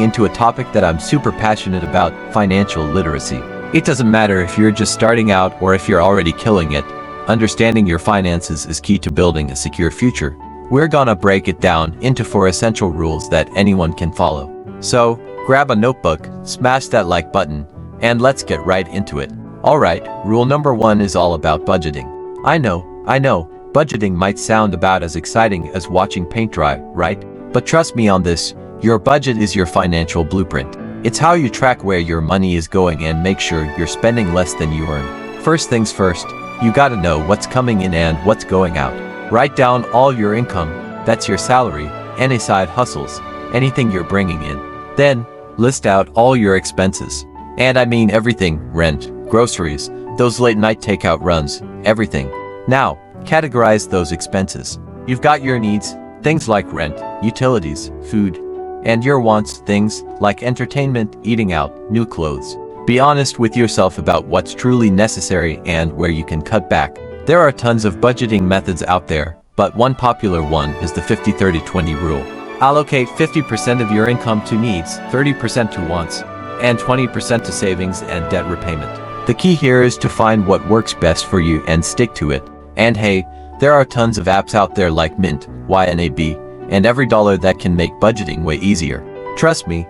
into a topic that I'm super passionate about, financial literacy. It doesn't matter if you're just starting out or if you're already killing it. Understanding your finances is key to building a secure future. We're gonna break it down into 4 essential rules that anyone can follow. So, grab a notebook, smash that like button, and let's get right into it. Alright, rule number 1 is all about budgeting. I know, budgeting might sound about as exciting as watching paint dry, right? But trust me on this, your budget is your financial blueprint. It's how you track where your money is going and make sure you're spending less than you earn. First things first, you gotta know what's coming in and what's going out. Write down all your income, that's your salary, any side hustles, anything you're bringing in. Then, list out all your expenses. And I mean everything, rent, groceries, those late night takeout runs, everything. Now, categorize those expenses. You've got your needs, things like rent, utilities, food, and your wants, things like entertainment, eating out, new clothes. Be honest with yourself about what's truly necessary and where you can cut back. There are tons of budgeting methods out there, but one popular one is the 50-30-20 rule. Allocate 50% of your income to needs, 30% to wants, and 20% to savings and debt repayment. The key here is to find what works best for you and stick to it. And hey, there are tons of apps out there like Mint, YNAB, and every dollar that can make budgeting way easier. Trust me,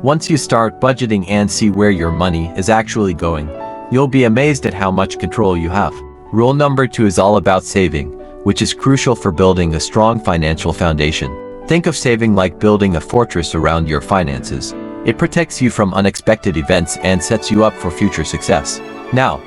once you start budgeting and see where your money is actually going, you'll be amazed at how much control you have. Rule number 2 is all about saving, which is crucial for building a strong financial foundation. Think of saving like building a fortress around your finances. It protects you from unexpected events and sets you up for future success. Now,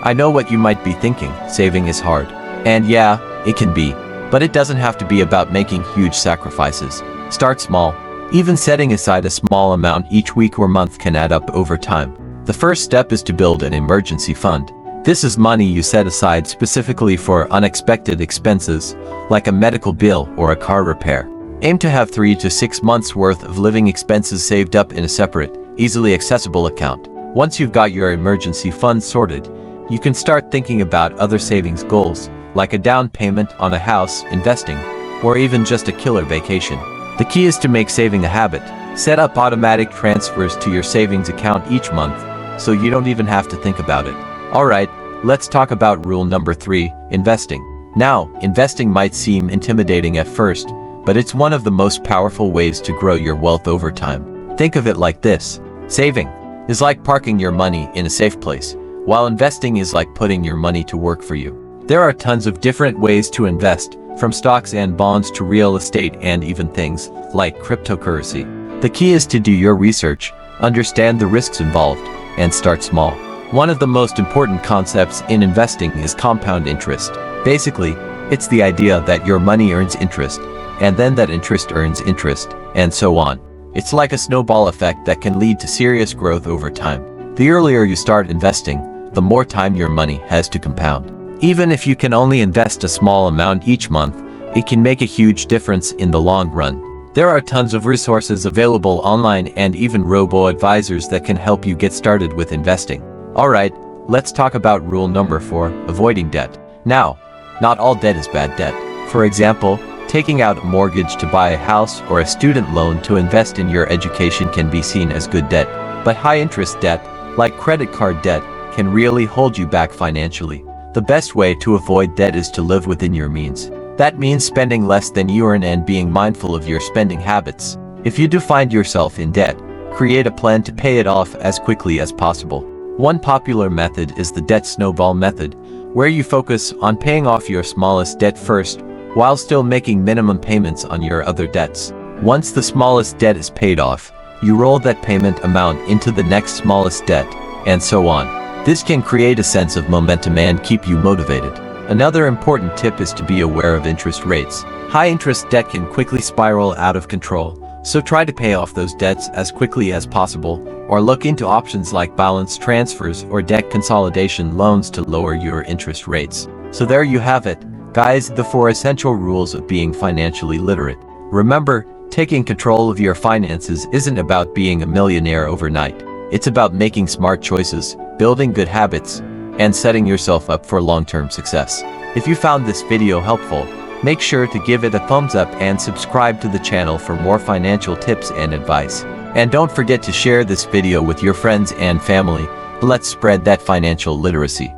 I know what you might be thinking, saving is hard. And yeah, it can be. But it doesn't have to be about making huge sacrifices. Start small. Even setting aside a small amount each week or month can add up over time. The first step is to build an emergency fund. This is money you set aside specifically for unexpected expenses, like a medical bill or a car repair. Aim to have 3 to 6 months worth of living expenses saved up in a separate, easily accessible account. Once you've got your emergency fund sorted, you can start thinking about other savings goals, like a down payment on a house, investing, or even just a killer vacation. The key is to make saving a habit. Set up automatic transfers to your savings account each month, so you don't even have to think about it. Alright, let's talk about rule number 3, investing. Now, investing might seem intimidating at first, but it's one of the most powerful ways to grow your wealth over time. Think of it like this. Saving is like parking your money in a safe place, while investing is like putting your money to work for you. There are tons of different ways to invest, from stocks and bonds to real estate and even things like cryptocurrency. The key is to do your research, understand the risks involved, and start small. One of the most important concepts in investing is compound interest. Basically, it's the idea that your money earns interest, and then that interest earns interest, and so on. It's like a snowball effect that can lead to serious growth over time. The earlier you start investing, the more time your money has to compound. Even if you can only invest a small amount each month, it can make a huge difference in the long run. There are tons of resources available online and even robo-advisors that can help you get started with investing. Alright, let's talk about rule number 4, avoiding debt. Now, not all debt is bad debt. For example, taking out a mortgage to buy a house or a student loan to invest in your education can be seen as good debt. But high-interest debt, like credit card debt, can really hold you back financially. The best way to avoid debt is to live within your means. That means spending less than you earn and being mindful of your spending habits. If you do find yourself in debt, create a plan to pay it off as quickly as possible. One popular method is the debt snowball method, where you focus on paying off your smallest debt first, while still making minimum payments on your other debts. Once the smallest debt is paid off, you roll that payment amount into the next smallest debt, and so on. This can create a sense of momentum and keep you motivated. Another important tip is to be aware of interest rates. High interest debt can quickly spiral out of control, so try to pay off those debts as quickly as possible, or look into options like balance transfers or debt consolidation loans to lower your interest rates. So there you have it, guys, the 4 essential rules of being financially literate. Remember, taking control of your finances isn't about being a millionaire overnight. It's about making smart choices, building good habits, and setting yourself up for long-term success. If you found this video helpful, make sure to give it a thumbs up and subscribe to the channel for more financial tips and advice. And don't forget to share this video with your friends and family. Let's spread that financial literacy.